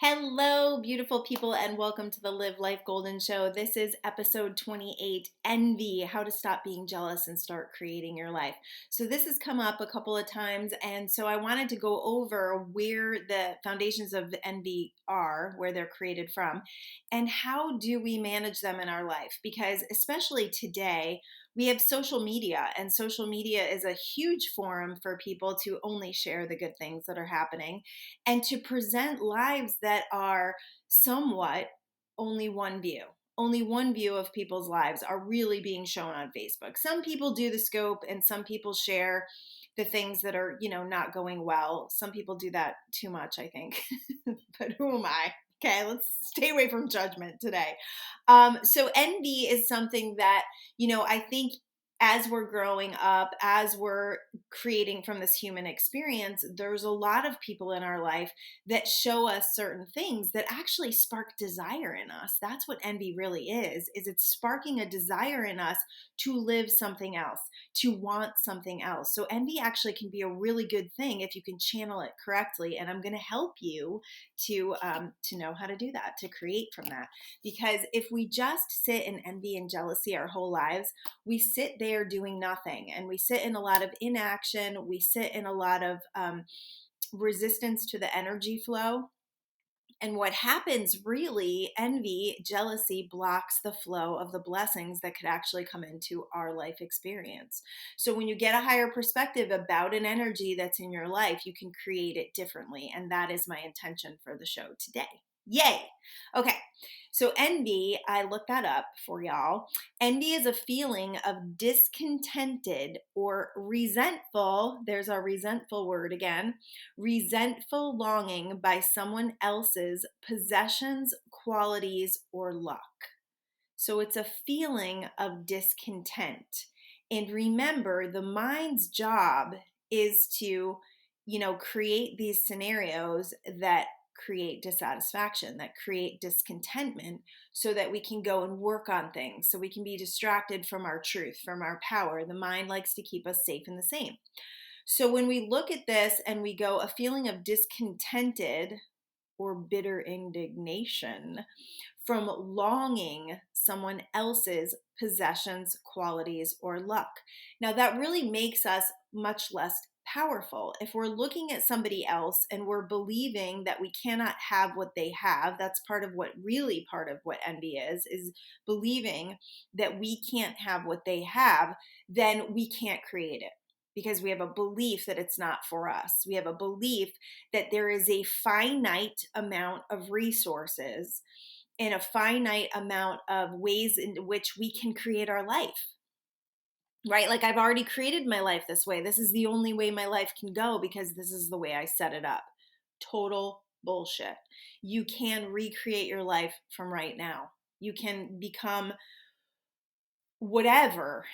Hello, beautiful people, and welcome to the Live Life Golden Show. This is episode 28, Envy, how to stop being jealous and start creating your life. So this has come up a couple of times, and so I wanted to go over where the foundations of envy are, where they're created from, and how do we manage them in our life? Because especially today, we have social media, and social media is a huge forum for people to only share the good things that are happening and to present lives that are somewhat only one view. Only one view of people's lives are really being shown on Facebook. Some people do the scope and some people share the things that are, not going well. Some people do that too much, I think. But who am I? Okay, let's stay away from judgment today. So envy is something that, I think as we're growing up, as we're creating from this human experience, there's a lot of people in our life that show us certain things that actually spark desire in us. That's what envy really is it's sparking a desire in us to live something else, to want something else. So envy actually can be a really good thing if you can channel it correctly. And I'm going to help you to know how to do that, to create from that. Because if we just sit in envy and jealousy our whole lives, we sit there doing nothing, and we sit in a lot of inaction. We sit in a lot of resistance to the energy flow. And what happens really, envy, jealousy blocks the flow of the blessings that could actually come into our life experience. So when you get a higher perspective about an energy that's in your life, you can create it differently. And that is my intention for the show today. Yay. Okay. So envy, I looked that up for y'all. Envy is a feeling of discontented or resentful. There's our resentful word again. Resentful longing by someone else's possessions, qualities, or luck. So it's a feeling of discontent. And remember, the mind's job is to, create these scenarios that create dissatisfaction, that create discontentment, so that we can go and work on things, so we can be distracted from our truth, from our power. The mind likes to keep us safe and the same. So when we look at this and we go, a feeling of discontented or bitter indignation from longing someone else's possessions, qualities, or luck. Now, that really makes us much less powerful. If we're looking at somebody else and we're believing that we cannot have what they have, that's part of what envy is believing that we can't have what they have, then we can't create it. Because we have a belief that it's not for us. We have a belief that there is a finite amount of resources and a finite amount of ways in which we can create our life, right? Like, I've already created my life this way. This is the only way my life can go because this is the way I set it up. Total bullshit. You can recreate your life from right now. You can become whatever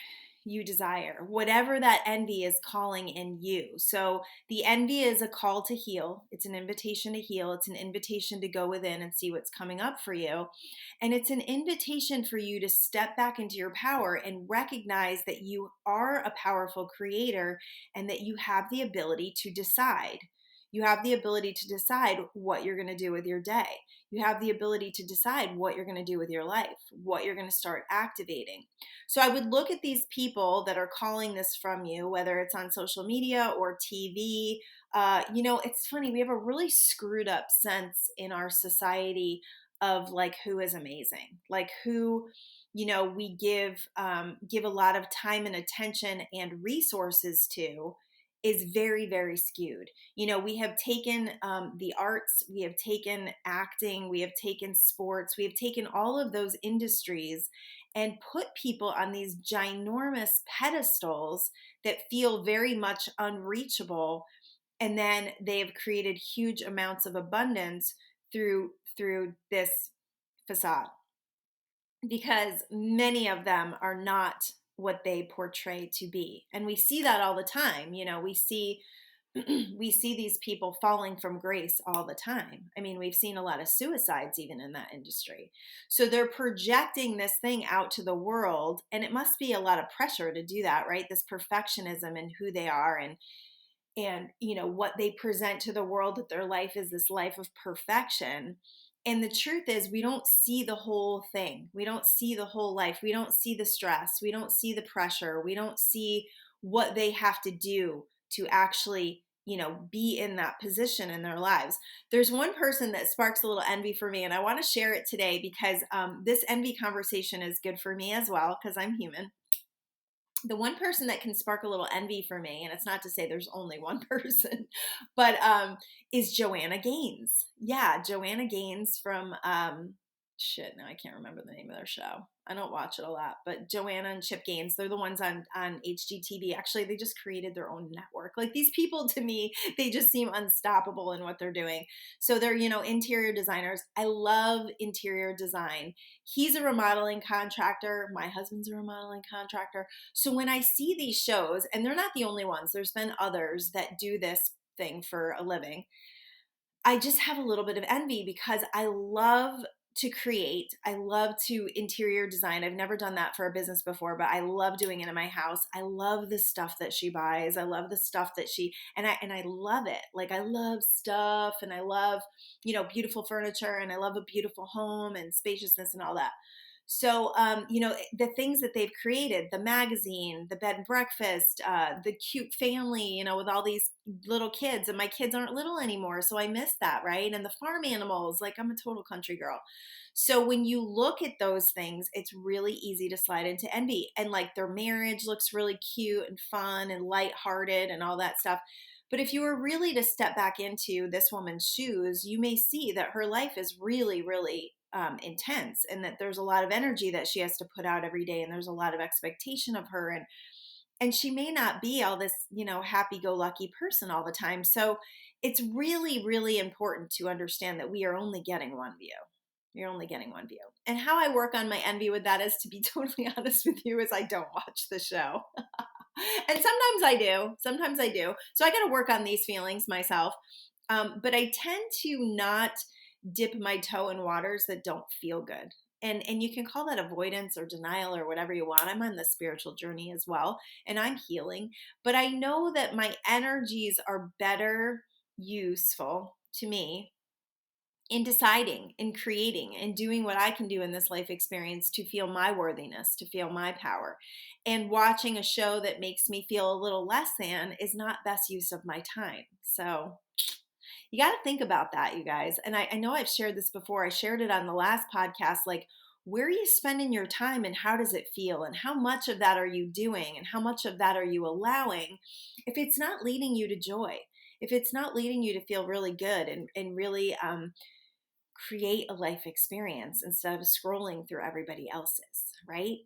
you desire, whatever that envy is calling in you. So the envy is a call to heal. It's an invitation to heal. It's an invitation to go within and see what's coming up for you. And it's an invitation for you to step back into your power and recognize that you are a powerful creator and that you have the ability to decide. You have the ability to decide what you're going to do with your day. You have the ability to decide what you're going to do with your life, what you're going to start activating. So I would look at these people that are calling this from you, whether it's on social media or TV. It's funny. We have a really screwed up sense in our society of like who is amazing, like who, we give a lot of time and attention and resources to is very, very skewed. We have taken the arts, we have taken acting, we have taken sports, we have taken all of those industries and put people on these ginormous pedestals that feel very much unreachable. And then they have created huge amounts of abundance through this facade, because many of them are not what they portray to be. And we see that all the time. We see these people falling from grace all the time. I mean, we've seen a lot of suicides even in that industry. So they're projecting this thing out to the world, and it must be a lot of pressure to do that, right? This perfectionism in who they are, and what they present to the world, that their life is this life of perfection. And the truth is, we don't see the whole thing. We don't see the whole life. We don't see the stress. We don't see the pressure. We don't see what they have to do to actually, be in that position in their lives. There's one person that sparks a little envy for me, and I want to share it today because this envy conversation is good for me as well, because I'm human. The one person that can spark a little envy for me, and it's not to say there's only one person, but is Joanna Gaines. Yeah, Joanna Gaines from now I can't remember the name of their show. I don't watch it a lot, but Joanna and Chip Gaines, they're the ones on HGTV. Actually, they just created their own network. Like, these people, to me, they just seem unstoppable in what they're doing. So they're, interior designers. I love interior design. He's a remodeling contractor. My husband's a remodeling contractor. So when I see these shows, and they're not the only ones, there's been others that do this thing for a living, I just have a little bit of envy because I love to create. I love to interior design. I've never done that for a business before, but I love doing it in my house. I love the stuff that she buys. I love the stuff that and I love it. Like, I love stuff, and I love, beautiful furniture, and I love a beautiful home and spaciousness and all that. So, the things that they've created, the magazine, the bed and breakfast, the cute family, with all these little kids, and my kids aren't little anymore. So I miss that, right? And the farm animals, like, I'm a total country girl. So when you look at those things, it's really easy to slide into envy. And like, their marriage looks really cute and fun and lighthearted and all that stuff. But if you were really to step back into this woman's shoes, you may see that her life is really, really intense, and that there's a lot of energy that she has to put out every day, and there's a lot of expectation of her, and she may not be all this, happy-go-lucky person all the time. So it's really, really important to understand that we are only getting one view. You're only getting one view. And how I work on my envy with that is, to be totally honest with you, is I don't watch the show. And sometimes I do. Sometimes I do. So I got to work on these feelings myself. But I tend to not dip my toe in waters that don't feel good. And you can call that avoidance or denial or whatever you want. I'm on the spiritual journey as well, and I'm healing. But I know that my energies are better useful to me in deciding, in creating, and doing what I can do in this life experience to feel my worthiness, to feel my power. And watching a show that makes me feel a little less than is not best use of my time. So you got to think about that, you guys. And I know I've shared this before. I shared it on the last podcast. Like, where are you spending your time, and how does it feel? And how much of that are you doing? And how much of that are you allowing if it's not leading you to joy? If it's not leading you to feel really good and really create a life experience instead of scrolling through everybody else's, right?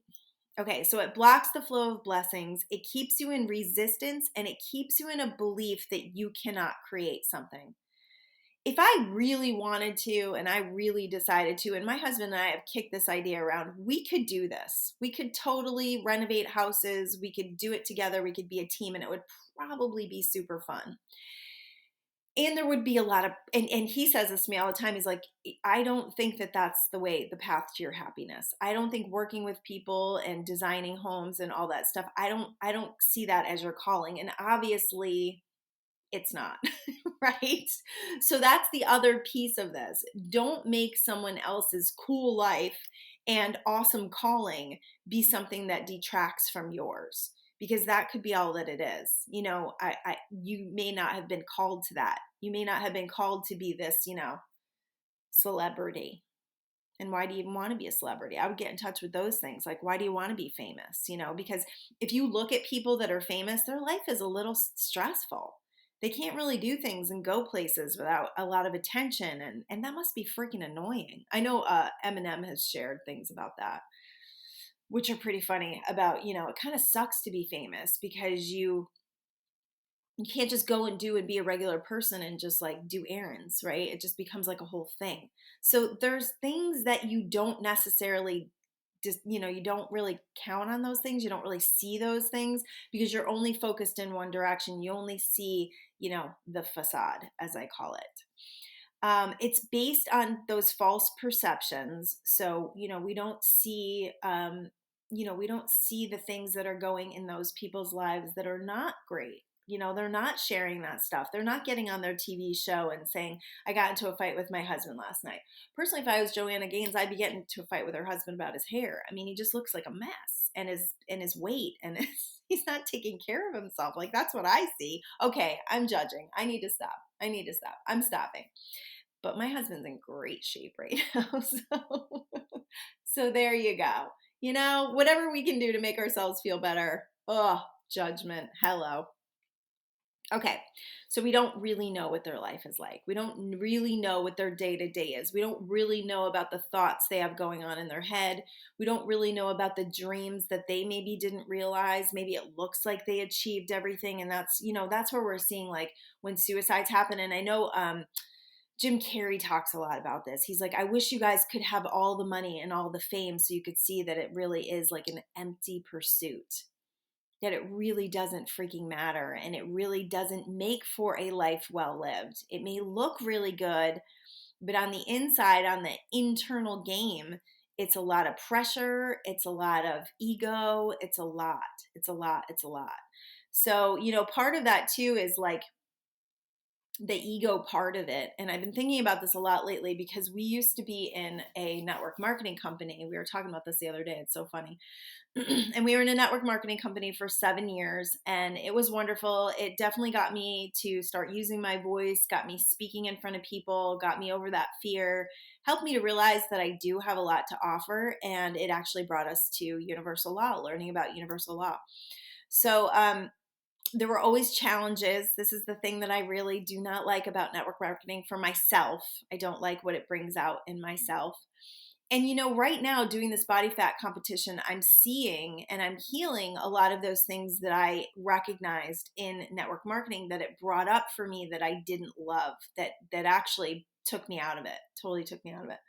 Okay, so it blocks the flow of blessings. It keeps you in resistance, and it keeps you in a belief that you cannot create something. If I really wanted to, and I really decided to, and my husband and I have kicked this idea around, we could do this. We could totally renovate houses. We could do it together. We could be a team, and it would probably be super fun. And there would be a lot of, and he says this to me all the time. He's like, I don't think that that's the path to your happiness. I don't think working with people and designing homes and all that stuff, I don't see that as your calling. And obviously it's not, right? So that's the other piece of this. Don't make someone else's cool life and awesome calling be something that detracts from yours, because that could be all that it is. You may not have been called to that. You may not have been called to be this, celebrity. And why do you even want to be a celebrity? I would get in touch with those things. Like, why do you want to be famous? Because if you look at people that are famous, their life is a little stressful. They can't really do things and go places without a lot of attention. And that must be freaking annoying. I know Eminem has shared things about that, which are pretty funny about, it kind of sucks to be famous because you can't just go and be a regular person and just like do errands, right? It just becomes like a whole thing. So there's things that you don't necessarily you don't really count on those things. You don't really see those things because you're only focused in one direction. You only see, the facade, as I call it. It's based on those false perceptions. So, we don't see, we don't see the things that are going in those people's lives that are not great. they're not sharing that stuff. They're not getting on their TV show and saying, I got into a fight with my husband last night. Personally, if I was Joanna Gaines, I'd be getting into a fight with her husband about his hair. I mean, he just looks like a mess, and his weight, and he's not taking care of himself. Like, that's what I see. Okay, I'm judging. I need to stop. I'm stopping. But my husband's in great shape right now. So there you go. Whatever we can do to make ourselves feel better. Oh, judgment. Hello. Okay, so we don't really know what their life is like. We don't really know what their day-to-day is. We don't really know about the thoughts they have going on in their head. We don't really know about the dreams that they maybe didn't realize. Maybe it looks like they achieved everything, and that's where we're seeing, like, when suicides happen. And I know Jim Carrey talks a lot about this. He's like, I wish you guys could have all the money and all the fame so you could see that it really is like an empty pursuit, that it really doesn't freaking matter, and it really doesn't make for a life well lived. It may look really good, but on the inside, on the internal game, it's a lot of pressure. It's a lot of ego. It's a lot. It's a lot. It's a lot. So, part of that too is like the ego part of it. And I've been thinking about this a lot lately because we used to be in a network marketing company. We were talking about this the other day. It's so funny. And we were in a network marketing company for 7 years, and it was wonderful. It definitely got me to start using my voice, got me speaking in front of people, got me over that fear, helped me to realize that I do have a lot to offer. And it actually brought us to universal law, learning about universal law. So, there were always challenges. This is the thing that I really do not like about network marketing for myself. I don't like what it brings out in myself. And right now doing this body fat competition, I'm seeing and I'm healing a lot of those things that I recognized in network marketing that it brought up for me that I didn't love, that actually took me out of it, totally took me out of it.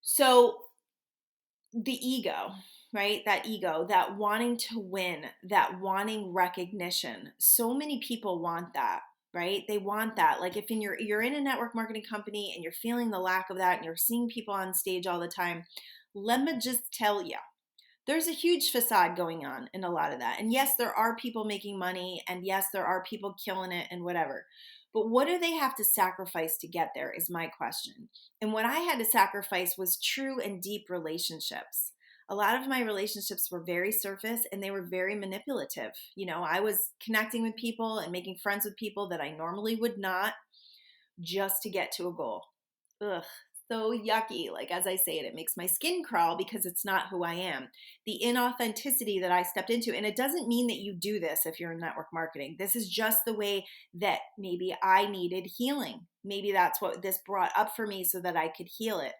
So the ego, right? That ego, that wanting to win, that wanting recognition. So many people want that, right? They want that. Like if you're in a network marketing company and you're feeling the lack of that and you're seeing people on stage all the time, let me just tell you, there's a huge facade going on in a lot of that. And yes, there are people making money, and yes, there are people killing it and whatever. But what do they have to sacrifice to get there is my question. And what I had to sacrifice was true and deep relationships. A lot of my relationships were very surface and they were very manipulative. I was connecting with people and making friends with people that I normally would not, just to get to a goal. Ugh, so yucky. Like, as I say it makes my skin crawl because it's not who I am. The inauthenticity that I stepped into, and it doesn't mean that you do this if you're in network marketing. This is just the way that maybe I needed healing. Maybe that's what this brought up for me so that I could heal it.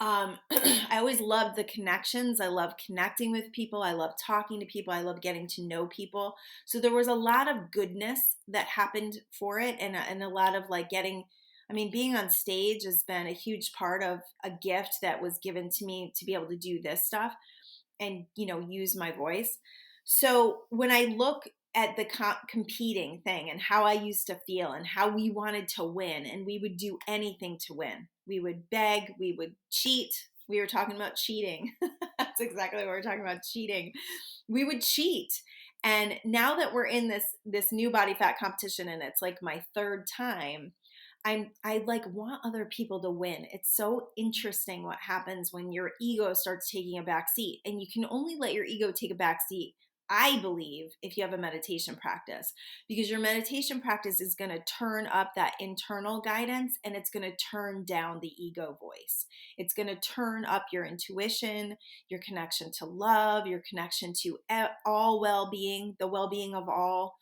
I always loved the connections. I love connecting with people. I love talking to people. I love getting to know people. So there was a lot of goodness that happened for it, and a lot of like being on stage has been a huge part of a gift that was given to me to be able to do this stuff and, use my voice. So when I look at the competing thing and how I used to feel and how we wanted to win, and we would do anything to win. We would beg, we would cheat. We were talking about cheating. That's exactly what we're talking about, cheating. We would cheat. And now that we're in this new body fat competition, and it's like my third time, I like want other people to win. It's so interesting what happens when your ego starts taking a back seat, and you can only let your ego take a back seat, I believe, if you have a meditation practice, because your meditation practice is going to turn up that internal guidance and it's going to turn down the ego voice. It's going to turn up your intuition, your connection to love, your connection to all well-being, the well-being of all.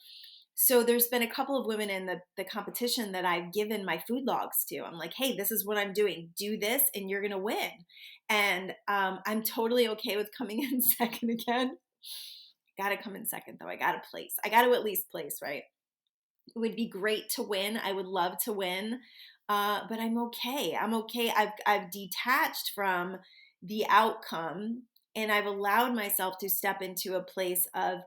So there's been a couple of women in the competition that I've given my food logs to. I'm like, hey, this is what I'm doing. Do this and you're going to win. And I'm totally okay with coming in second again. Got to come in second, though. I got to place. I got to at least place, right? It would be great to win. I would love to win. But I'm okay. I'm okay. I've detached from the outcome, and I've allowed myself to step into a place of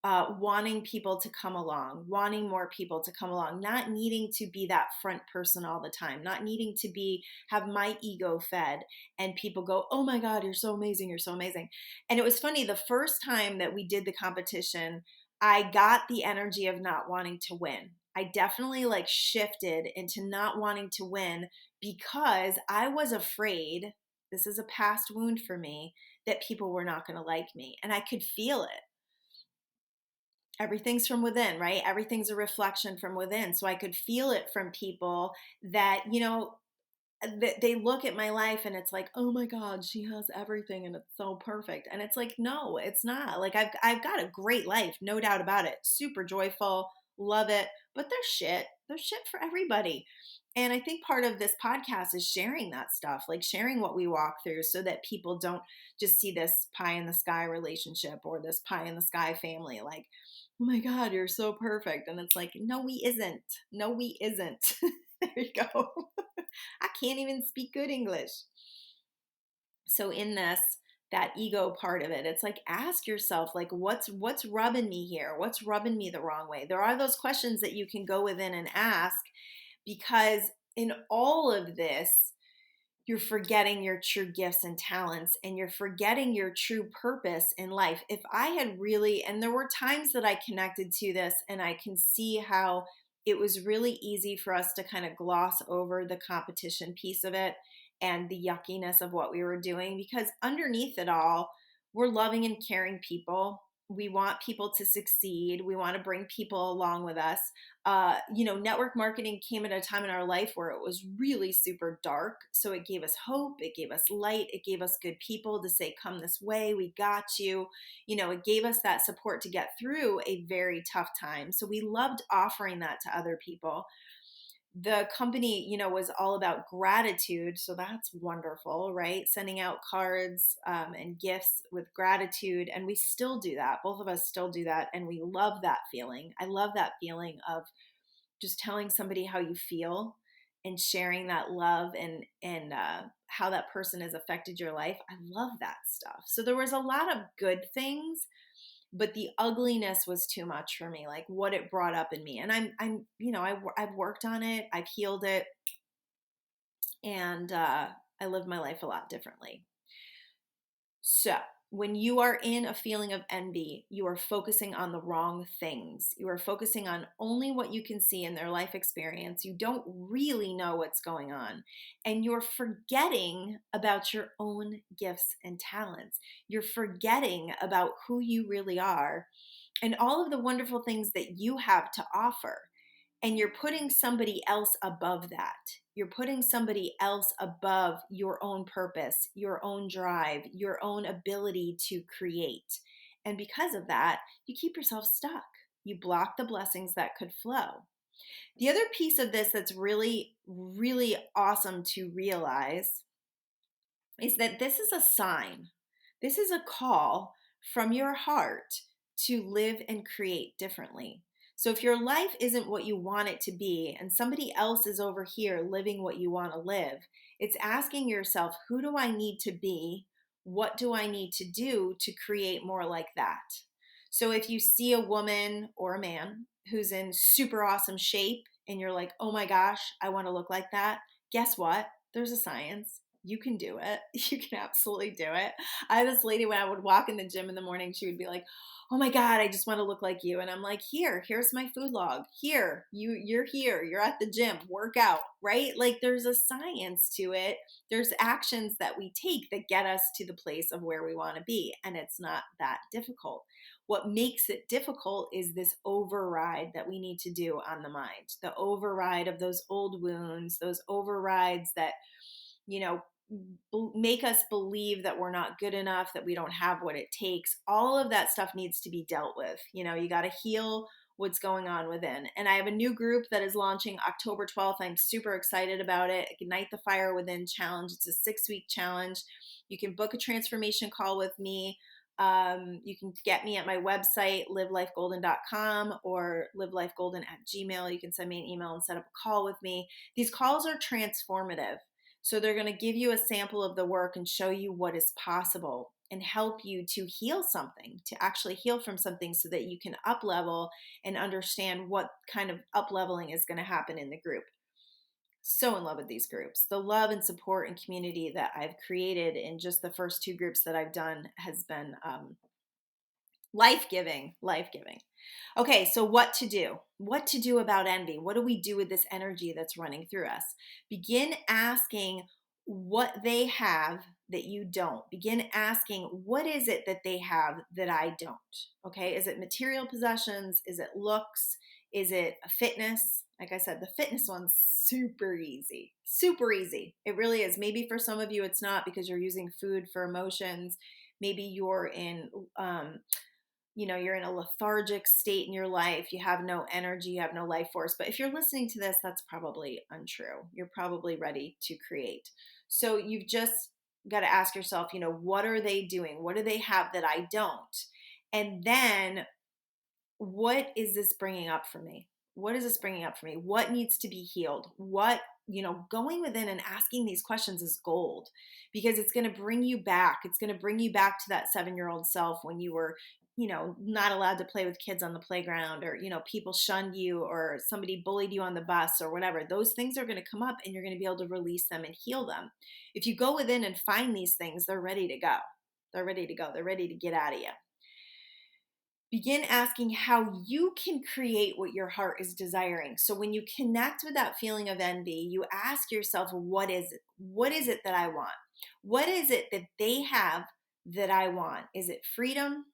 wanting people to come along, wanting more people to come along, not needing to be that front person all the time, not needing to have my ego fed and people go, oh my God, you're so amazing. You're so amazing. And it was funny. The first time that we did the competition, I got the energy of not wanting to win. I definitely like shifted into not wanting to win because I was afraid, this is a past wound for me, that people were not going to like me. And I could feel it. Everything's from within, right? Everything's a reflection from within. So I could feel it from people that, they look at my life and it's like, oh my God, she has everything and it's so perfect. And it's like, no, it's not. Like I've got a great life, no doubt about it. Super joyful, love it. But there's shit. There's shit for everybody. And I think part of this podcast is sharing that stuff, like sharing what we walk through so that people don't just see this pie in the sky relationship or this pie in the sky family. Like, oh my God, you're so perfect. And it's like, no, we isn't. No, we isn't. There you go. I can't even speak good English. So in this, that ego part of it, it's like ask yourself, like, what's rubbing me here? What's rubbing me the wrong way? There are those questions that you can go within and ask, because in all of this, you're forgetting your true gifts and talents, and you're forgetting your true purpose in life. If I had really, and there were times that I connected to this, and I can see how it was really easy for us to kind of gloss over the competition piece of it and the yuckiness of what we were doing, because underneath it all, we're loving and caring people. We want people to succeed. We want to bring people along with us. Network marketing came at a time in our life where it was really super dark. So it gave us hope. It gave us light. It gave us good people to say, come this way. We got you. It gave us that support to get through a very tough time. So we loved offering that to other people. The company, was all about gratitude. So that's wonderful, right? Sending out cards and gifts with gratitude. And we still do that. Both of us still do that. And we love that feeling. I love that feeling of just telling somebody how you feel and sharing that love and how that person has affected your life. I love that stuff. So there was a lot of good things, but the ugliness was too much for me, like what it brought up in me. And I've worked on it, I've healed it, and I live my life a lot differently. So when you are in a feeling of envy, you are focusing on the wrong things. You are focusing on only what you can see in their life experience. You don't really know what's going on. And you're forgetting about your own gifts and talents. You're forgetting about who you really are and all of the wonderful things that you have to offer. And you're putting somebody else above that. You're putting somebody else above your own purpose, your own drive, your own ability to create. And because of that, you keep yourself stuck. You block the blessings that could flow. The other piece of this that's really, really awesome to realize is that this is a sign. This is a call from your heart to live and create differently. So if your life isn't what you want it to be and somebody else is over here living what you want to live, it's asking yourself, who do I need to be? What do I need to do to create more like that? So if you see a woman or a man who's in super awesome shape and you're like, oh my gosh, I want to look like that, guess what? There's a science. You can do it. You can absolutely do it. I had this lady when I would walk in the gym in the morning, she would be like, oh my God, I just want to look like you. And I'm like, here's my food log. You're here, you're at the gym, work out, right? Like there's a science to it. There's actions that we take that get us to the place of where we want to be. And it's not that difficult. What makes it difficult is this override that we need to do on the mind, the override of those old wounds, those overrides that, make us believe that we're not good enough, that we don't have what it takes. All of that stuff needs to be dealt with. You got to heal what's going on within. And I have a new group that is launching October 12th. I'm super excited about it. Ignite the Fire Within Challenge. It's a 6-week challenge. You can book a transformation call with me. You can get me at my website, livelifegolden.com or livelifegolden@gmail. You can send me an email and set up a call with me. These calls are transformative. So they're going to give you a sample of the work and show you what is possible and help you to heal something, to actually heal from something so that you can up level and understand what kind of up leveling is going to happen in the group. So in love with these groups. The love and support and community that I've created in just the first 2 groups that I've done has been Life-giving, life-giving. Okay, so what to do? What to do about envy? What do we do with this energy that's running through us? Begin asking what they have that you don't. Begin asking, what is it that they have that I don't? Okay, is it material possessions? Is it looks? Is it a fitness? Like I said, the fitness one's super easy. Super easy. It really is. Maybe for some of you it's not because you're using food for emotions. Maybe you're in you're in a lethargic state in your life. You have no energy, you have no life force. But if you're listening to this, that's probably untrue. You're probably ready to create. So you've just got to ask yourself, what are they doing? What do they have that I don't? And then what is this bringing up for me? What is this bringing up for me? What needs to be healed? Going within and asking these questions is gold, because it's going to bring you back. It's going to bring you back to that 7-year-old self when you were, not allowed to play with kids on the playground, or, people shunned you, or somebody bullied you on the bus, or whatever. Those things are going to come up and you're going to be able to release them and heal them. If you go within and find these things, they're ready to go. They're ready to go. They're ready to get out of you. Begin asking how you can create what your heart is desiring. So when you connect with that feeling of envy, you ask yourself, what is it? What is it that I want? What is it that they have that I want? Is it freedom?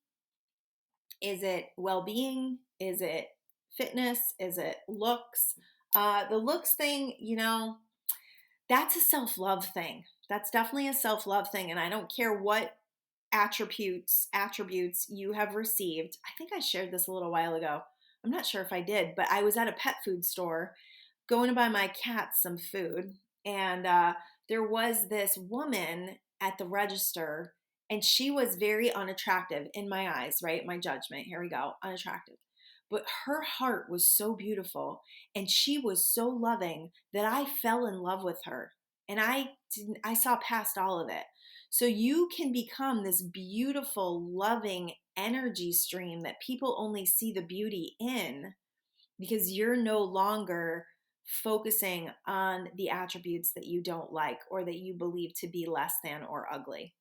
Is it well-being? Is it fitness? Is it looks? The looks thing, that's a self-love thing. That's definitely a self-love thing. And I don't care what attributes you have received. I think I shared this a little while ago. I'm not sure if I did, but I was at a pet food store going to buy my cat some food, and there was this woman at the register, and she was very unattractive in my eyes, right? My judgment, here we go, unattractive. But her heart was so beautiful, and she was so loving that I fell in love with her. And I saw past all of it. So you can become this beautiful, loving energy stream that people only see the beauty in, because you're no longer focusing on the attributes that you don't like or that you believe to be less than or ugly.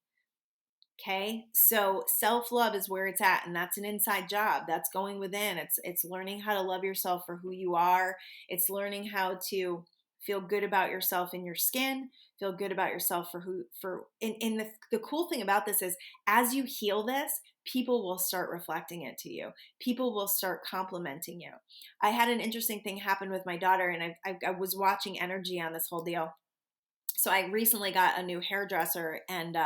Okay, so self-love is where it's at, and that's an inside job. That's going within. It's learning how to love yourself for who you are. It's learning how to feel good about yourself in your skin, feel good about yourself and the cool thing about this is, as you heal this, people will start reflecting it to you. People will start complimenting you. I had an interesting thing happen with my daughter, and I was watching energy on this whole deal. So I recently got a new hairdresser, and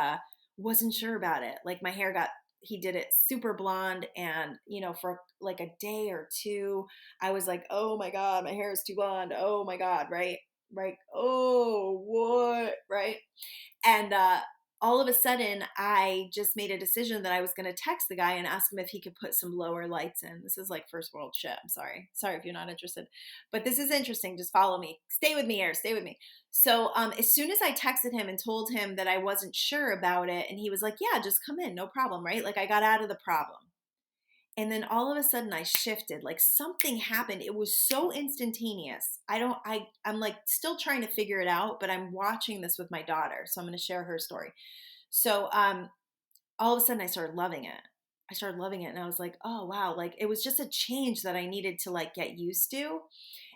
wasn't sure about it. Like, my hair he did it super blonde, and for like a day or two, I was like, oh my God, my hair is too blonde. Oh my God. Right. Right. Oh, what? Right. And all of a sudden, I just made a decision that I was going to text the guy and ask him if he could put some lower lights in. This is like first world shit. I'm sorry. Sorry if you're not interested. But this is interesting. Just follow me. Stay with me here. Stay with me. So as soon as I texted him and told him that I wasn't sure about it, and he was like, yeah, just come in. No problem. Right? Like, I got out of the problem. And then all of a sudden I shifted, like something happened. It was so instantaneous. I'm like still trying to figure it out, but I'm watching this with my daughter. So I'm going to share her story. So all of a sudden I started loving it. And I was like, oh wow. Like, it was just a change that I needed to like get used to.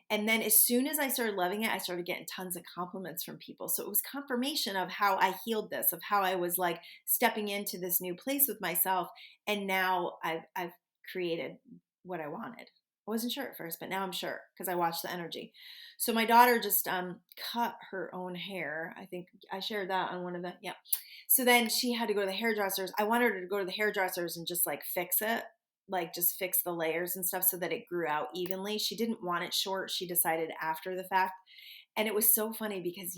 And then as soon as I started loving it, I started getting tons of compliments from people. So it was confirmation of how I healed this, of how I was like stepping into this new place with myself. And now I've created what I wanted. I wasn't sure at first, but now I'm sure because I watched the energy. So my daughter just cut her own hair. I think I shared that on one of the, yeah. So then she had to go to the hairdressers. I wanted her to go to the hairdressers and just like fix it, like just fix the layers and stuff so that it grew out evenly. She didn't want it short. She decided after the fact. And it was so funny because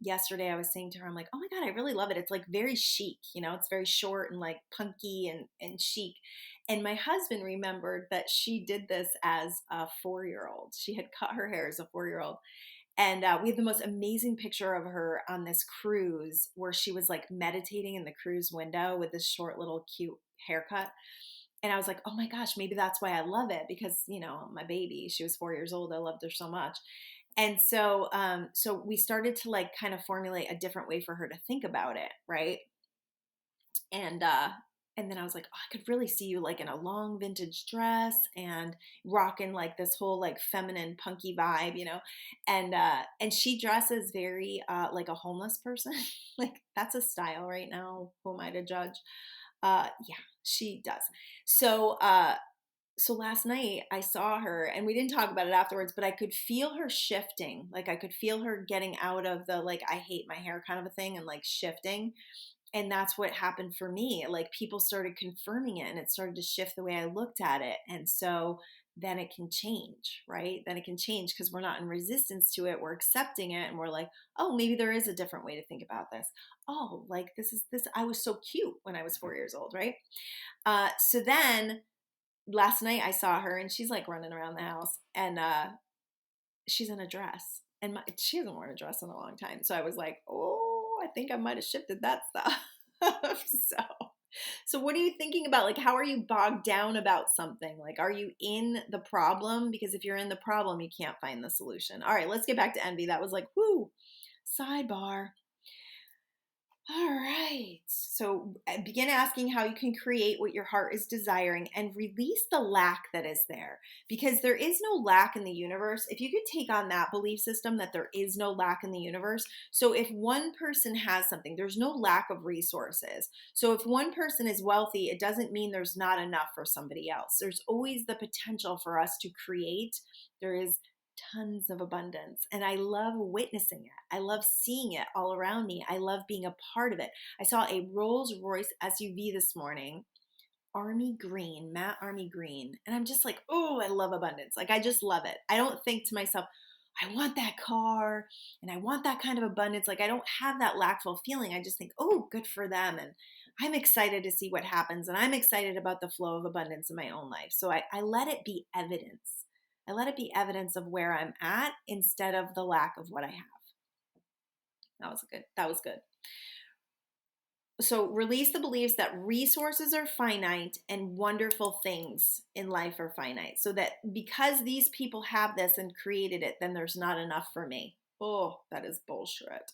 yesterday I was saying to her, I'm like, oh my God, I really love it. It's like very chic, it's very short and like punky and chic. And my husband remembered that she did this as a 4-year-old. She had cut her hair as a 4-year-old. And we had the most amazing picture of her on this cruise where she was like meditating in the cruise window with this short little cute haircut. And I was like, oh my gosh, maybe that's why I love it, because, my baby, she was 4 years old. I loved her so much. And so, so we started to like kind of formulate a different way for her to think about it. Right. And, And then I was like, oh, I could really see you like in a long vintage dress and rocking like this whole like feminine punky vibe, and she dresses very like a homeless person. Like that's a style right now. Who am I to judge? Yeah, she does. So so last night I saw her and we didn't talk about it afterwards, but I could feel her shifting. Like I could feel her getting out of the like I hate my hair kind of a thing and like shifting. And that's what happened for me. Like people started confirming it and it started to shift the way I looked at it. And so then it can change, right? Then it can change because we're not in resistance to it. We're accepting it and we're like, oh, maybe there is a different way to think about this. Oh, like this. I was so cute when I was 4 years old, right? So then last night I saw her and she's like running around the house and she's in a dress and she hasn't worn a dress in a long time. So I was like, oh, I think I might have shifted that stuff. So what are you thinking about? Like, how are you bogged down about something? Like, are you in the problem? Because if you're in the problem, you can't find the solution. All right, let's get back to envy. That was like, whoo, sidebar. All right. So begin asking how you can create what your heart is desiring and release the lack that is there because there is no lack in the universe. If you could take on that belief system that there is no lack in the universe. So if one person has something, there's no lack of resources. So if one person is wealthy, it doesn't mean there's not enough for somebody else. There's always the potential for us to create. There is tons of abundance. And I love witnessing it. I love seeing it all around me. I love being a part of it. I saw a Rolls Royce SUV this morning, army green, matte army green. And I'm just like, oh, I love abundance. Like, I just love it. I don't think to myself, I want that car and I want that kind of abundance. Like, I don't have that lackful feeling. I just think, oh, good for them. And I'm excited to see what happens. And I'm excited about the flow of abundance in my own life. So I let it be evidence. I let it be evidence of where I'm at instead of the lack of what I have. That was good. That was good. So release the beliefs that resources are finite and wonderful things in life are finite. So that because these people have this and created it, then there's not enough for me. Oh, that is bullshit.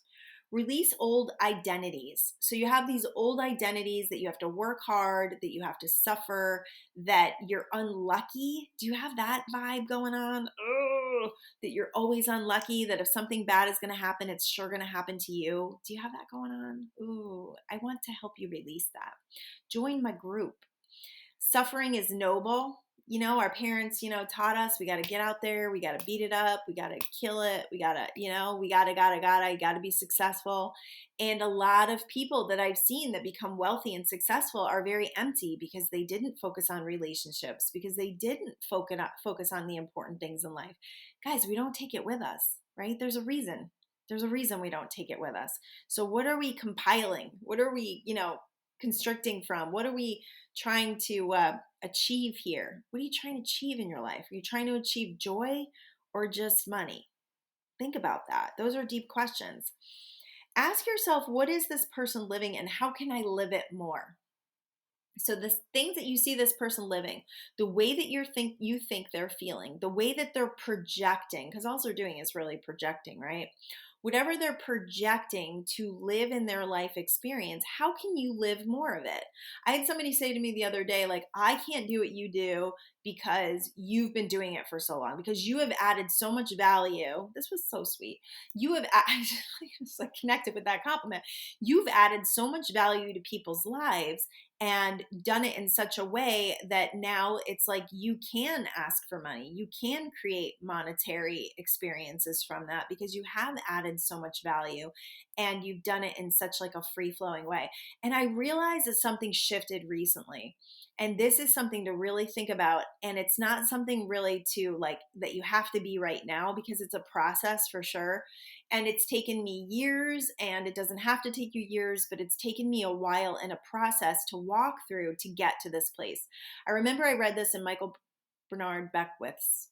Release old identities. So you have these old identities that you have to work hard, that you have to suffer, that you're unlucky. Do you have that vibe going on? Oh, that you're always unlucky, that if something bad is going to happen, it's sure going to happen to you. Do you have that going on? Ooh, I want to help you release that. Join my group. Suffering is noble. Our parents, taught us we got to get out there, we got to beat it up, we got to kill it, we got to, we got to be successful. And a lot of people that I've seen that become wealthy and successful are very empty because they didn't focus on relationships, because they didn't focus on the important things in life. Guys, we don't take it with us, right? There's a reason. There's a reason we don't take it with us. So what are we compiling? What are we, constricting from? What are we trying to achieve here? What are you trying to achieve in your life? Are you trying to achieve joy or just money? Think about that. Those are deep questions. Ask yourself, what is this person living and how can I live it more? So the things that you see this person living, the way that you think they're feeling, the way that they're projecting, because all they're doing is really projecting, right? Whatever they're projecting to live in their life experience, how can you live more of it? I had somebody say to me the other day, like, I can't do what you do because you've been doing it for so long, because you have added so much value. This was so sweet. I just like connected with that compliment. You've added so much value to people's lives and done it in such a way that now it's like you can ask for money. You can create monetary experiences from that because you have added so much value and you've done it in such like a free-flowing way. And I realized that something shifted recently. And this is something to really think about. And it's not something really to like that you have to be right now, because it's a process for sure. And it's taken me years, and it doesn't have to take you years, but it's taken me a while and a process to walk through to get to this place. I remember I read this in Michael Bernard Beckwith's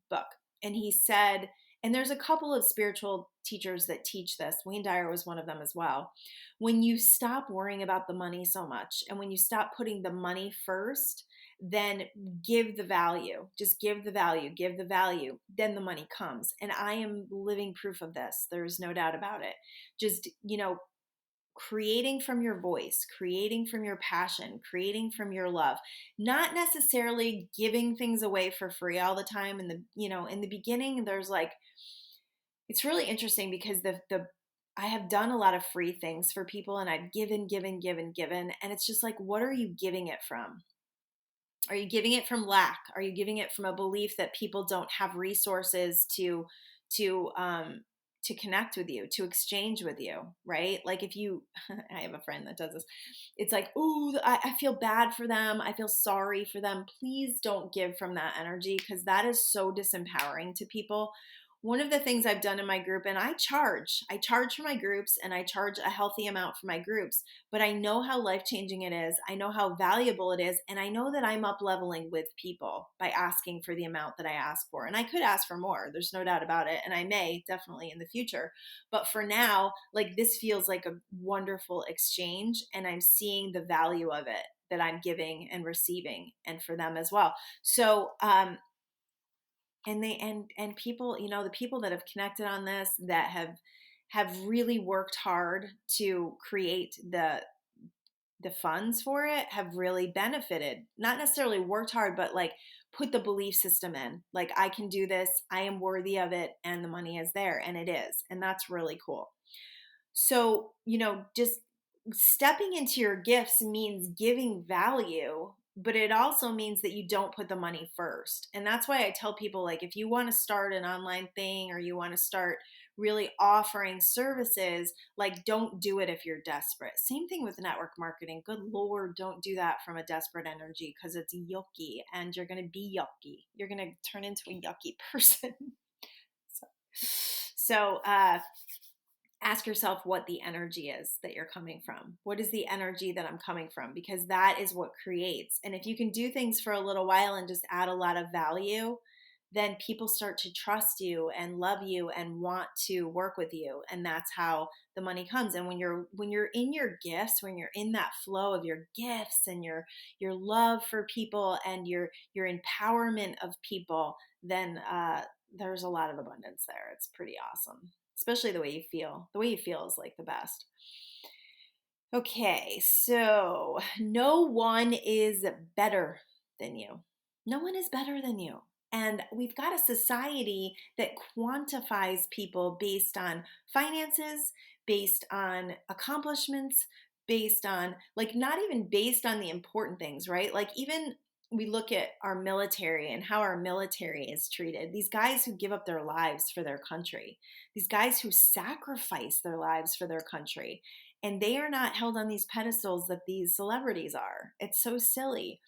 book, and he said, and there's a couple of spiritual teachers that teach this. Wayne Dyer was one of them as well. When you stop worrying about the money so much, and when you stop putting the money first, then give the value. Just give the value, then the money comes. And I am living proof of this. There's no doubt about it. Just, creating from your voice, creating from your passion, creating from your love, not necessarily giving things away for free all the time. In the beginning, there's like, it's really interesting because I have done a lot of free things for people, and I've given, given, given, given. And it's just like, what are you giving it from? Are you giving it from lack? Are you giving it from a belief that people don't have resources to to connect with you, to exchange with you, right? Like if you, I have a friend that does this. It's like, oh, I feel bad for them. I feel sorry for them. Please don't give from that energy, because that is so disempowering to people. One of the things I've done in my group, and I charge for my groups, and I charge a healthy amount for my groups, but I know how life-changing it is. I know how valuable it is. And I know that I'm up leveling with people by asking for the amount that I ask for. And I could ask for more. There's no doubt about it. And I may definitely in the future. But for now, like, this feels like a wonderful exchange. And I'm seeing the value of it that I'm giving and receiving, and for them as well. So, and people, the people that have connected on this, that have really worked hard to create the funds for it, have really benefited. Not necessarily worked hard, but like put the belief system in, like, I can do this, I am worthy of it, and the money is there, and it is. And that's really cool. So, just stepping into your gifts means giving value, but it also means that you don't put the money first. And that's why I tell people, like, if you want to start an online thing, or you want to start really offering services, like, don't do it if you're desperate. Same thing with network marketing. Good Lord, don't do that from a desperate energy, because it's yucky, and you're going to be yucky. You're going to turn into a yucky person. So, ask yourself what the energy is that you're coming from. What is the energy that I'm coming from? Because that is what creates. And if you can do things for a little while and just add a lot of value, then people start to trust you and love you and want to work with you. And that's how the money comes. And when you're in your gifts, when you're in that flow of your gifts and your love for people and your empowerment of people, then there's a lot of abundance there. It's pretty awesome. Especially the way you feel. The way you feel is like the best. Okay, so no one is better than you. No one is better than you. And we've got a society that quantifies people based on finances, based on accomplishments, based on, like, not even based on the important things, right? Like, even we look at our military and how our military is treated. These guys who give up their lives for their country, these guys who sacrifice their lives for their country, and they are not held on these pedestals that these celebrities are. It's so silly.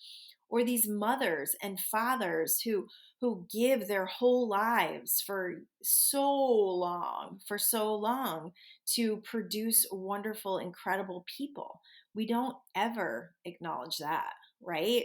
Or these mothers and fathers who give their whole lives for so long to produce wonderful, incredible people. We don't ever acknowledge that, right?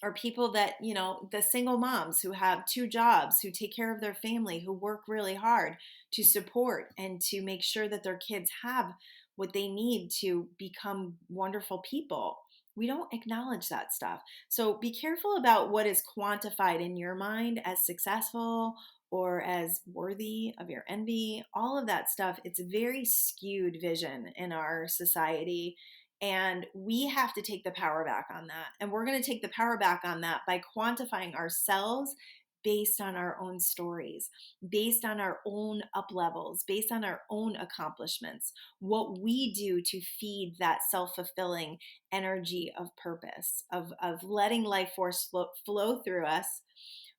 Or people that, the single moms who have two jobs, who take care of their family, who work really hard to support and to make sure that their kids have what they need to become wonderful people. We don't acknowledge that stuff. So be careful about what is quantified in your mind as successful or as worthy of your envy. All of that stuff, it's a very skewed vision in our society. And we have to take the power back on that. And we're going to take the power back on that by quantifying ourselves based on our own stories, based on our own up levels, based on our own accomplishments, what we do to feed that self-fulfilling energy of purpose, of letting life force flow through us,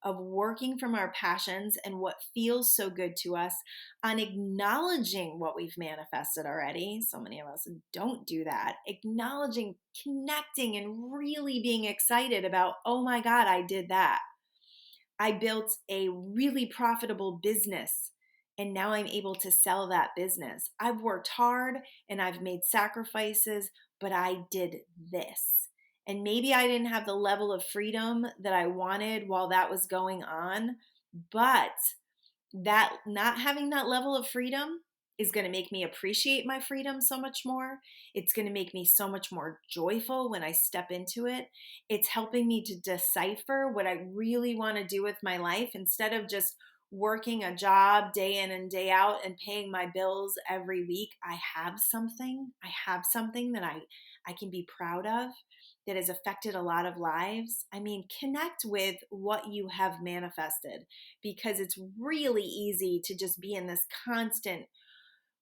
of working from our passions and what feels so good to us, on acknowledging what we've manifested already. So many of us don't do that. Acknowledging, connecting, and really being excited about, oh my God, I did that. I built a really profitable business, and now I'm able to sell that business. I've worked hard and I've made sacrifices, but I did this. And maybe I didn't have the level of freedom that I wanted while that was going on, but that not having that level of freedom is going to make me appreciate my freedom so much more. It's going to make me so much more joyful when I step into it. It's helping me to decipher what I really want to do with my life instead of just working a job day in and day out and paying my bills every week, I have something. I have something that I can be proud of that has affected a lot of lives. I mean, connect with what you have manifested, because it's really easy to just be in this constant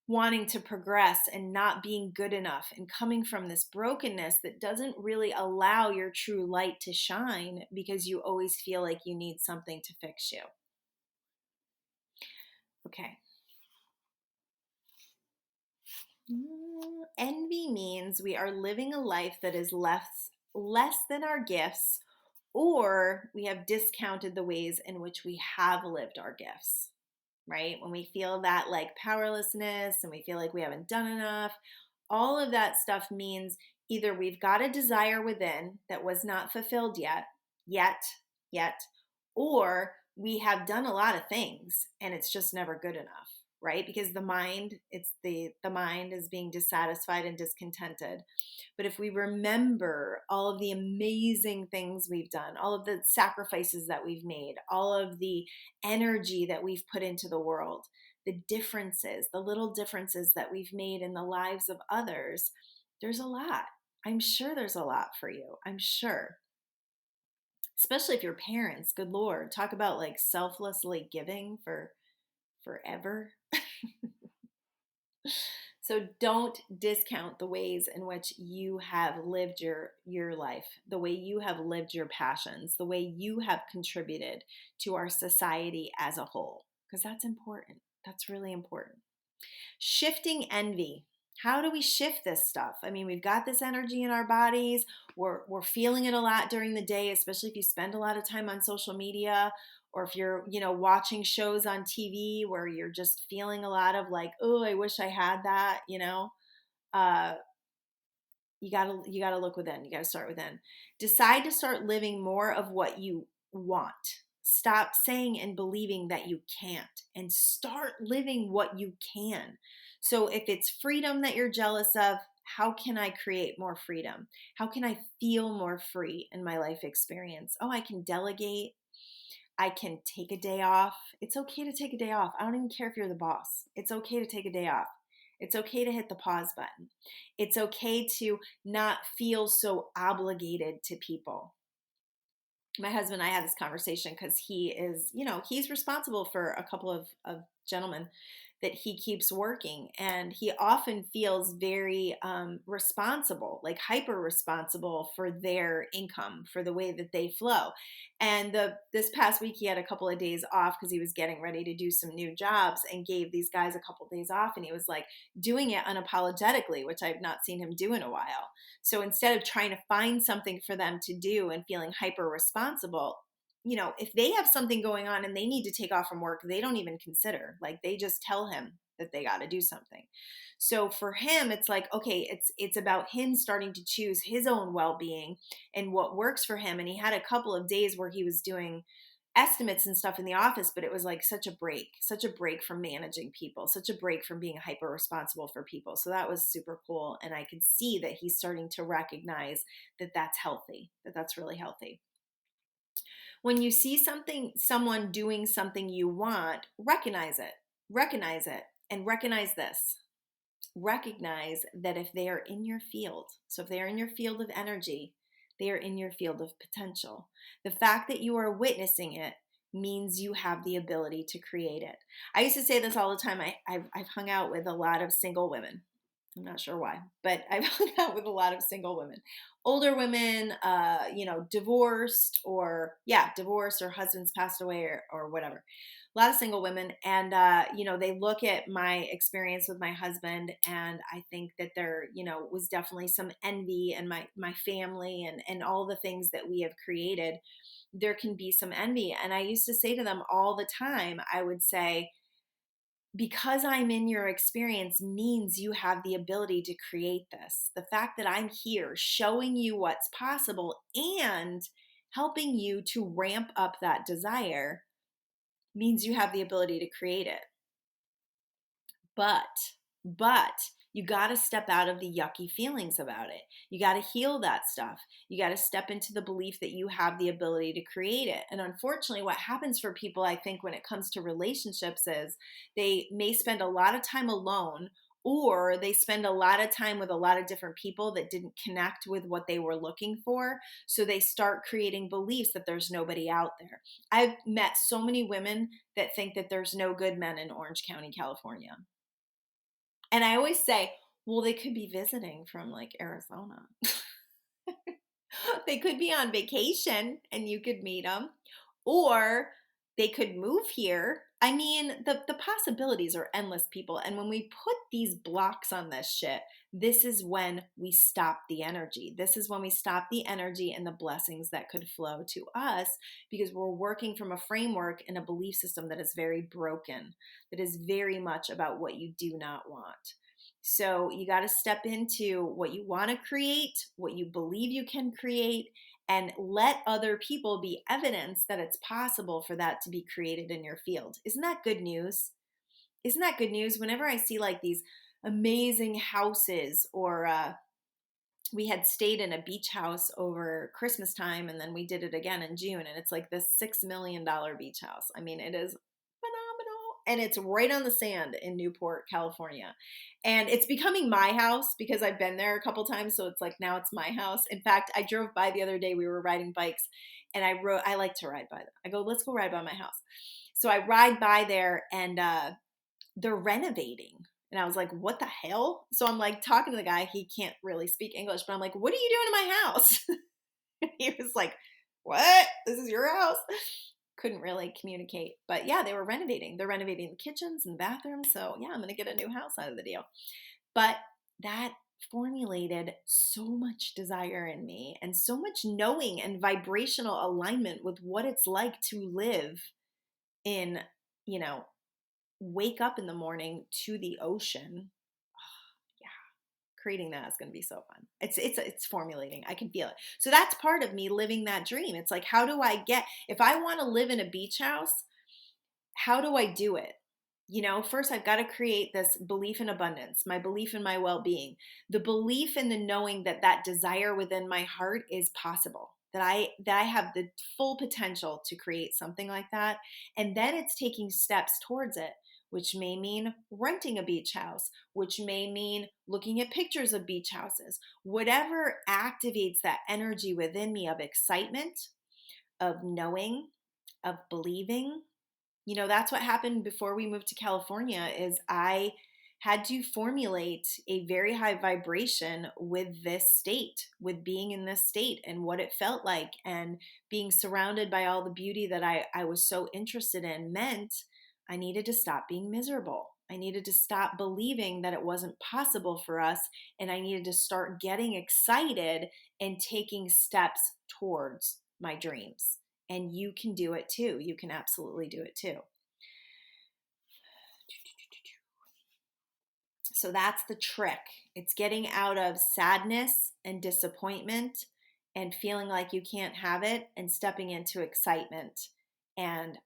wanting to progress and not being good enough and coming from this brokenness that doesn't really allow your true light to shine, because you always feel like you need something to fix you. Okay. Envy means we are living a life that is less than our gifts, or we have discounted the ways in which we have lived our gifts, right? When we feel that like powerlessness and we feel like we haven't done enough, all of that stuff means either we've got a desire within that was not fulfilled yet, or we have done a lot of things and it's just never good enough, right? Because the mind, it's the mind is being dissatisfied and discontented. But if we remember all of the amazing things we've done, all of the sacrifices that we've made, all of the energy that we've put into the world, the differences, the little differences that we've made in the lives of others, there's a lot. I'm sure there's a lot for you. I'm sure. Especially if you're parents, good Lord, talk about like selflessly giving for forever. So don't discount the ways in which you have lived your life, the way you have lived your passions, the way you have contributed to our society as a whole, because that's important. That's really important. Shifting envy. How do we shift this stuff? I mean, we've got this energy in our bodies. We're feeling it a lot during the day, especially if you spend a lot of time on social media, or if you're, watching shows on TV where you're just feeling a lot of like, oh, I wish I had that, uh, you gotta look within. You gotta start within. Decide to start living more of what you want. Stop saying and believing that you can't, and start living what you can. So if it's freedom that you're jealous of, how can I create more freedom? How can I feel more free in my life experience? Oh, I can delegate. I can take a day off. It's okay to take a day off. I don't even care if you're the boss. It's okay to take a day off. It's okay to hit the pause button. It's okay to not feel so obligated to people. My husband and I had this conversation because he is, he's responsible for a couple of gentlemen that he keeps working. And he often feels very responsible, like hyper responsible for their income, for the way that they flow. And this past week, he had a couple of days off because he was getting ready to do some new jobs, and gave these guys a couple of days off. And he was like doing it unapologetically, which I've not seen him do in a while. So instead of trying to find something for them to do and feeling hyper responsible, if they have something going on and they need to take off from work, they don't even consider. Like, they just tell him that they got to do something. So for him, it's like, okay, it's about him starting to choose his own well-being and what works for him. And he had a couple of days where he was doing estimates and stuff in the office, but it was like such a break from managing people, such a break from being hyper responsible for people. So that was super cool. And I could see that he's starting to recognize that that's healthy, that's really healthy. When you see someone doing something you want, recognize it, and recognize this. Recognize that if they are in your field, so if they are in your field of energy, they are in your field of potential. The fact that you are witnessing it means you have the ability to create it. I used to say this all the time. I've hung out with a lot of single women. I'm not sure why, but I've hung out with a lot of single women, older women, divorced or husbands passed away or whatever. A lot of single women. And, they look at my experience with my husband, and I think that there, was definitely some envy in my family and all the things that we have created. There can be some envy. And I used to say to them all the time, I would say, because I'm in your experience means you have the ability to create this. The fact that I'm here showing you what's possible and helping you to ramp up that desire means you have the ability to create it. But You got to step out of the yucky feelings about it. You got to heal that stuff. You got to step into the belief that you have the ability to create it. And unfortunately, what happens for people, I think, when it comes to relationships is they may spend a lot of time alone, or they spend a lot of time with a lot of different people that didn't connect with what they were looking for. So they start creating beliefs that there's nobody out there. I've met so many women that think that there's no good men in Orange County, California. And I always say, well, they could be visiting from like Arizona. They could be on vacation and you could meet them, or they could move here. I mean, the possibilities are endless, people. And when we put these blocks on this shit, this is when we stop the energy. This is when we stop the energy and the blessings that could flow to us, because we're working from a framework and a belief system that is very broken, that is very much about what you do not want. So you got to step into what you want to create, what you believe you can create, and let other people be evidence that it's possible for that to be created in your field. Isn't that good news? Isn't that good news? Whenever I see like these amazing houses, or we had stayed in a beach house over Christmas time, and then we did it again in June, and it's like this $6 million beach house. I mean, it is phenomenal, and it's right on the sand in Newport, California. And it's becoming my house because I've been there a couple times, so it's like now it's my house. In fact, I drove by the other day, we were riding bikes, and I like to ride by them. I go, let's go ride by my house. So I ride by there, and they're renovating. And I was like, what the hell? So I'm like talking to the guy. He can't really speak English, but I'm like, what are you doing in my house? He was like, what? This is your house? Couldn't really communicate. But yeah, they were renovating. They're renovating the kitchens and bathrooms. So yeah, I'm going to get a new house out of the deal. But that formulated so much desire in me, and so much knowing and vibrational alignment with what it's like to live in, you know, wake up in the morning to the ocean. Oh, yeah, creating that is going to be so fun. It's formulating. I can feel it. So that's part of me living that dream. It's like, how do I get, if I want to live in a beach house, how do I do it? You know, first I've got to create this belief in abundance, my belief in my well-being, the belief in the knowing that that desire within my heart is possible, that I have the full potential to create something like that. And then it's taking steps towards it, which may mean renting a beach house, which may mean looking at pictures of beach houses, whatever activates that energy within me of excitement, of knowing, of believing. You know, that's what happened before we moved to California, is I had to formulate a very high vibration with this state, with being in this state and what it felt like, and being surrounded by all the beauty that I was so interested in meant I needed to stop being miserable. I needed to stop believing that it wasn't possible for us, and I needed to start getting excited and taking steps towards my dreams. And you can do it too. You can absolutely do it too. So that's the trick. It's getting out of sadness and disappointment and feeling like you can't have it, and stepping into excitement and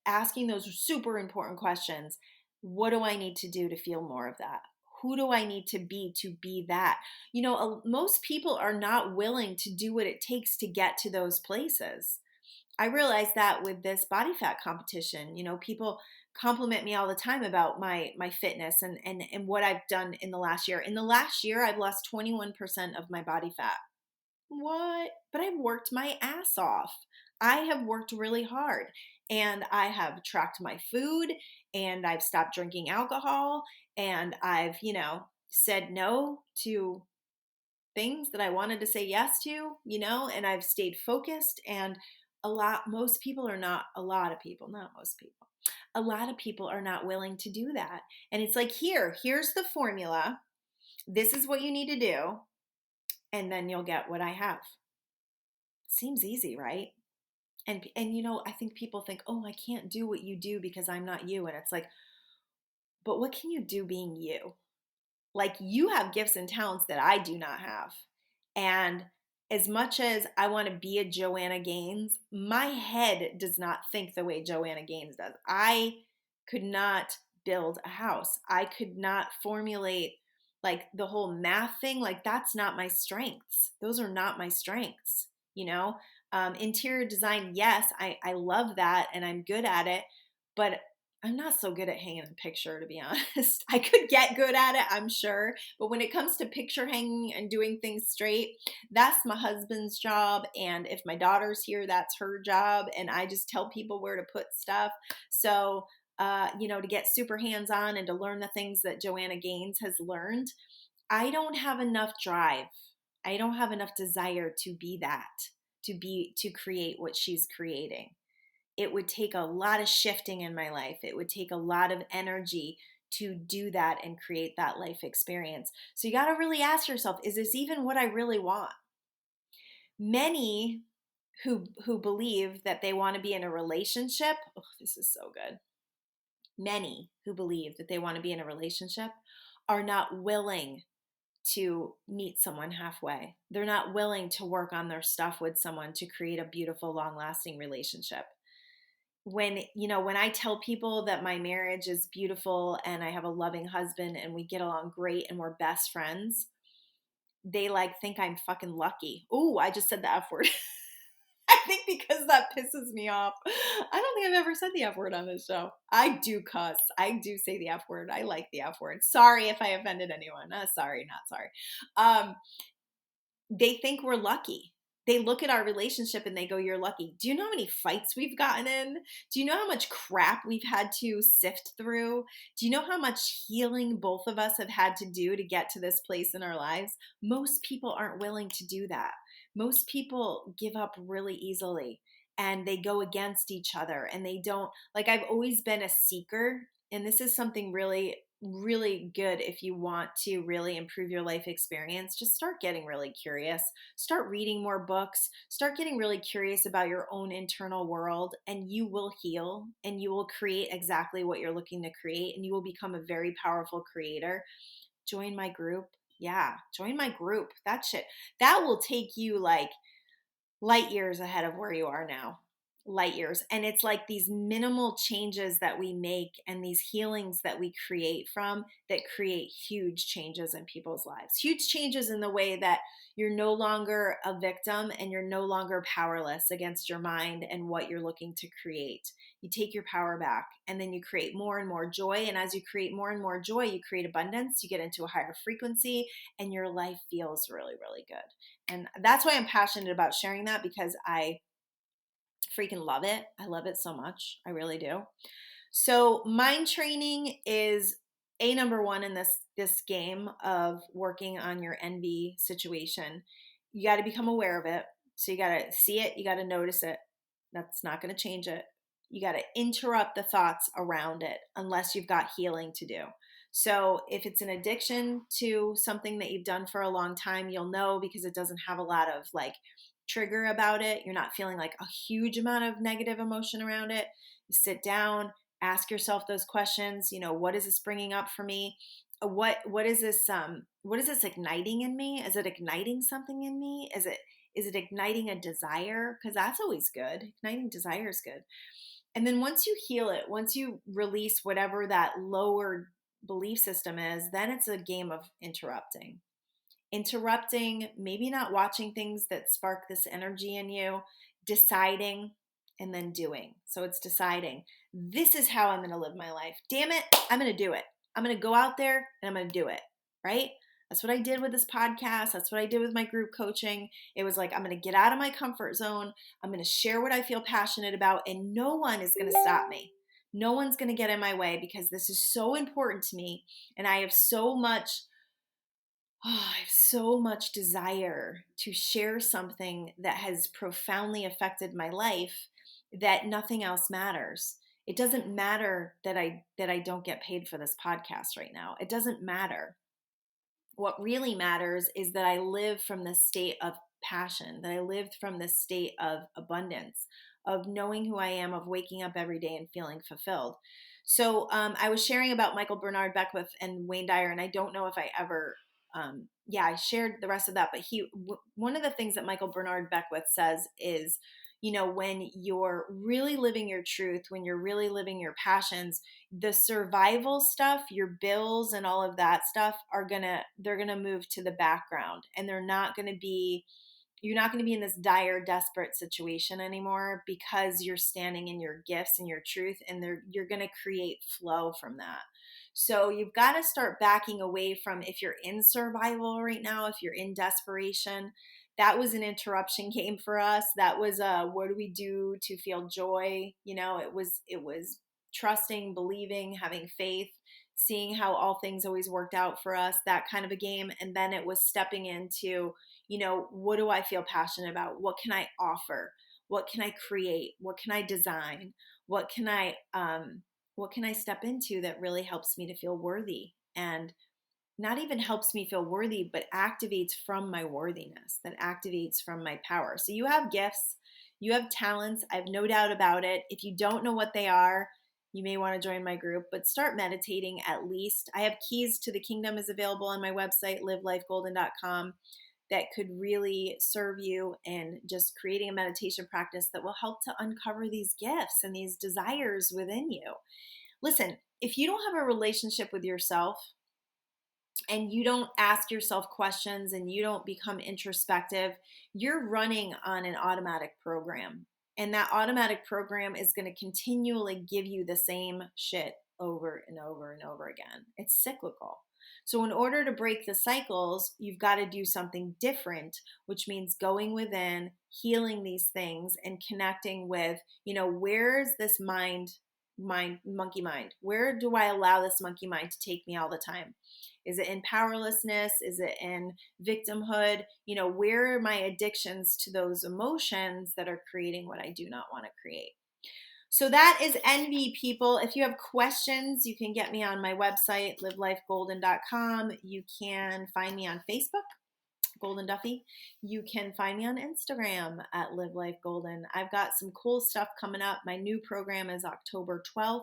asking those super important questions. What do I need to do to feel more of that? Who do I need to be that? You know, most people are not willing to do what it takes to get to those places. I realized that with this body fat competition. You know, people compliment me all the time about my fitness and what I've done in the last year. In the last year, I've lost 21% of my body fat. What? But I've worked my ass off. I have worked really hard, and I have tracked my food, and I've stopped drinking alcohol, and I've, you know, said no to things that I wanted to say yes to, you know, and I've stayed focused. And a lot of people are not willing to do that. And it's like, here's the formula. This is what you need to do. And then you'll get what I have. Seems easy, right? And you know, I think people think, oh, I can't do what you do because I'm not you. And it's like, but what can you do being you? Like, you have gifts and talents that I do not have. And as much as I want to be a Joanna Gaines, my head does not think the way Joanna Gaines does. I could not build a house. I could not formulate Like the whole math thing, like that's not my strengths. Those are not my strengths, you know? Interior design, yes, I love that and I'm good at it, but I'm not so good at hanging a picture, to be honest. I could get good at it, I'm sure. But when it comes to picture hanging and doing things straight, that's my husband's job. And if my daughter's here, that's her job. And I just tell people where to put stuff. So, to get super hands on and to learn the things that Joanna Gaines has learned, I don't have enough drive. I don't have enough desire to be that, to create what she's creating. It would take a lot of shifting in my life. It would take a lot of energy to do that and create that life experience. So you got to really ask yourself, is this even what I really want? Many who believe that they want to be in a relationship, oh, this is so good. Many who believe that they want to be in a relationship are not willing to meet someone halfway. They're not willing to work on their stuff with someone to create a beautiful, long-lasting relationship. When I tell people that my marriage is beautiful and I have a loving husband and we get along great and we're best friends, they like think I'm fucking lucky. Ooh, I just said the F word. I think because that pisses me off. I don't think I've ever said the F word on this show. I do cuss. I do say the F word. I like the F word. Sorry if I offended anyone. Sorry, not sorry. They think we're lucky. They look at our relationship and they go, you're lucky. Do you know how many fights we've gotten in? Do you know how much crap we've had to sift through? Do you know how much healing both of us have had to do to get to this place in our lives? Most people aren't willing to do that. Most people give up really easily and they go against each other and they don't, like I've always been a seeker, and this is something really really good if you want to really improve your life experience. Just start getting really curious, start reading more books, start getting really curious about your own internal world, and you will heal and you will create exactly what you're looking to create, and you will become a very powerful creator. Join my group. Yeah, join my group. That shit, that will take you like light years ahead of where you are now. Light years. And it's like these minimal changes that we make and these healings that we create from that create huge changes in people's lives. Huge changes in the way that you're no longer a victim and you're no longer powerless against your mind and what you're looking to create. You take your power back and then you create more and more joy. And as you create more and more joy, you create abundance, you get into a higher frequency, and your life feels really, really good. And that's why I'm passionate about sharing that, because I freaking love it. I love it so much. I really do. So mind training is number one in this game of working on your envy situation. You got to become aware of it. So you got to see it. You got to notice it. That's not going to change it. You got to interrupt the thoughts around it unless you've got healing to do. So if it's an addiction to something that you've done for a long time, you'll know because it doesn't have a lot of like trigger about it. You're not feeling like a huge amount of negative emotion around it. You sit down, ask yourself those questions. What is this bringing up for me? What is this igniting in me? Is it igniting something in me? Is it igniting a desire? Because that's always good. Igniting desire is good. And then once you heal it, once you release whatever that lower belief system is, then it's a game of interrupting, maybe not watching things that spark this energy in you, deciding, and then doing. So it's deciding, this is how I'm going to live my life. Damn it, I'm going to do it. I'm going to go out there and I'm going to do it, right? That's what I did with this podcast. That's what I did with my group coaching. It was like, I'm going to get out of my comfort zone. I'm going to share what I feel passionate about, and no one is going to stop me. No one's going to get in my way because this is so important to me. And I have so much desire to share something that has profoundly affected my life that nothing else matters. It doesn't matter that I don't get paid for this podcast right now. It doesn't matter. What really matters is that I live from this state of passion, that I lived from this state of abundance, of knowing who I am, of waking up every day and feeling fulfilled. So I was sharing about Michael Bernard Beckwith and Wayne Dyer, and I don't know if I ever I shared the rest of that, but one of the things that Michael Bernard Beckwith says is, when you're really living your truth, when you're really living your passions, the survival stuff, your bills and all of that stuff they're going to move to the background, and you're not going to be in this dire, desperate situation anymore, because you're standing in your gifts and your truth, and you're going to create flow from that. So you've got to start backing away from, if you're in survival right now, if you're in desperation. That was an interruption game for us. That was what do we do to feel joy? It was trusting, believing, having faith, seeing how all things always worked out for us, that kind of a game. And then it was stepping into, what do I feel passionate about? What can I offer? What can I create? What can I design? What can I step into that really helps me to feel worthy, and not even helps me feel worthy, but activates from my worthiness, that activates from my power. So you have gifts, you have talents. I have no doubt about it. If you don't know what they are, you may want to join my group, but start meditating at least. I have Keys to the Kingdom is available on my website, livelifegolden.com, that could really serve you in just creating a meditation practice that will help to uncover these gifts and these desires within you. Listen, if you don't have a relationship with yourself, and you don't ask yourself questions, and you don't become introspective, you're running on an automatic program. And that automatic program is going to continually give you the same shit over and over and over again. It's cyclical. So in order to break the cycles, you've got to do something different, which means going within, healing these things, and connecting with, where's this monkey mind? Where do I allow this monkey mind to take me all the time? Is it in powerlessness? Is it in victimhood? Where are my addictions to those emotions that are creating what I do not want to create? So that is envy, people. If you have questions, you can get me on my website, livelifegolden.com. You can find me on Facebook, Goldyn Duffy. You can find me on Instagram at Live Life Golden. I've got some cool stuff coming up. My new program is October 12th.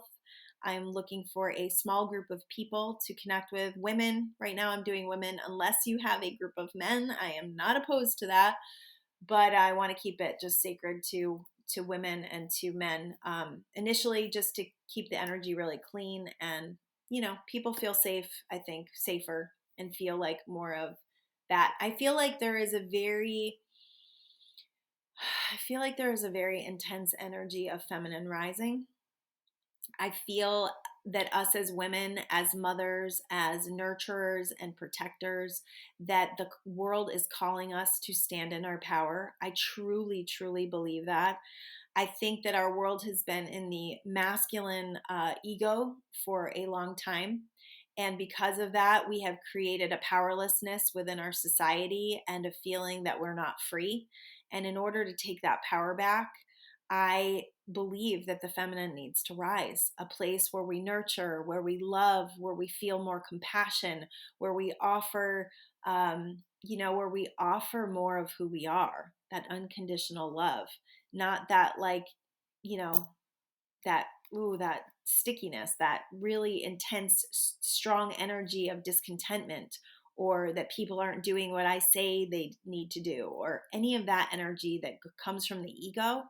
I'm looking for a small group of people to connect with. Women. Right now I'm doing women. Unless you have a group of men, I am not opposed to that, but I want to keep it just sacred to women and to men. Initially, just to keep the energy really clean, and people feel safe, I think, safer, and feel like more of that. I feel like there is a very intense energy of feminine rising. I feel that us as women, as mothers, as nurturers and protectors, that the world is calling us to stand in our power. I truly, truly believe that. I think that our world has been in the masculine ego for a long time. And because of that, we have created a powerlessness within our society and a feeling that we're not free. And in order to take that power back, I believe that the feminine needs to rise, a place where we nurture, where we love, where we feel more compassion, where we offer, where we offer more of who we are, that unconditional love, not that that stickiness, that really intense, strong energy of discontentment, or that people aren't doing what I say they need to do, or any of that energy that comes from the ego.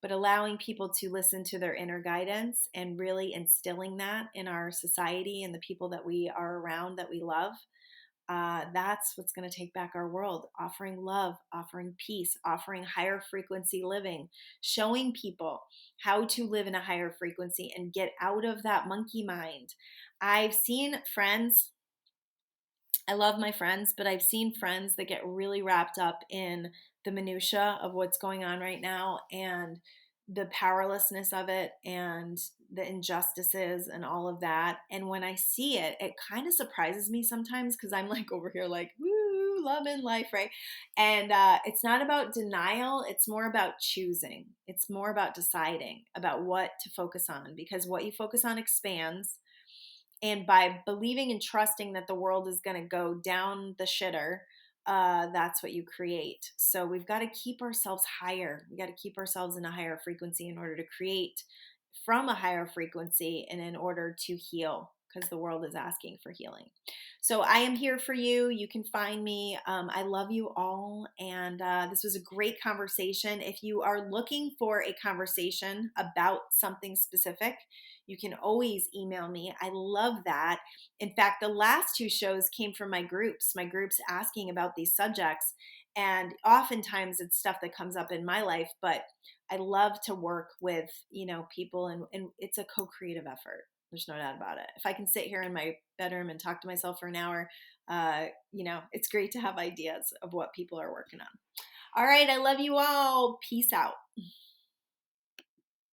But allowing people to listen to their inner guidance and really instilling that in our society and the people that we are around, that we love, that's what's going to take back our world. Offering love, offering peace, offering higher frequency living, showing people how to live in a higher frequency and get out of that monkey mind. I've seen friends, I love my friends, but I've seen friends that get really wrapped up in the minutia of what's going on right now, and the powerlessness of it, and the injustices and all of that. And when I see it, it kind of surprises me sometimes, because I'm like over here like, woo, loving life, right? And it's not about denial. It's more about choosing. It's more about deciding about what to focus on, because what you focus on expands. And by believing and trusting that the world is going to go down the shitter, that's what you create. So we've got to keep ourselves higher. We got to keep ourselves in a higher frequency in order to create from a higher frequency, and in order to heal. because the world is asking for healing. So I am here for you. You can find me. I love you all. And this was a great conversation. If you are looking for a conversation about something specific, you can always email me. I love that. In fact, the last two shows came from my groups asking about these subjects. And oftentimes it's stuff that comes up in my life, but I love to work with, people, and it's a co-creative effort. There's no doubt about it. If I can sit here in my bedroom and talk to myself for an hour, it's great to have ideas of what people are working on. All right. I love you all. Peace out.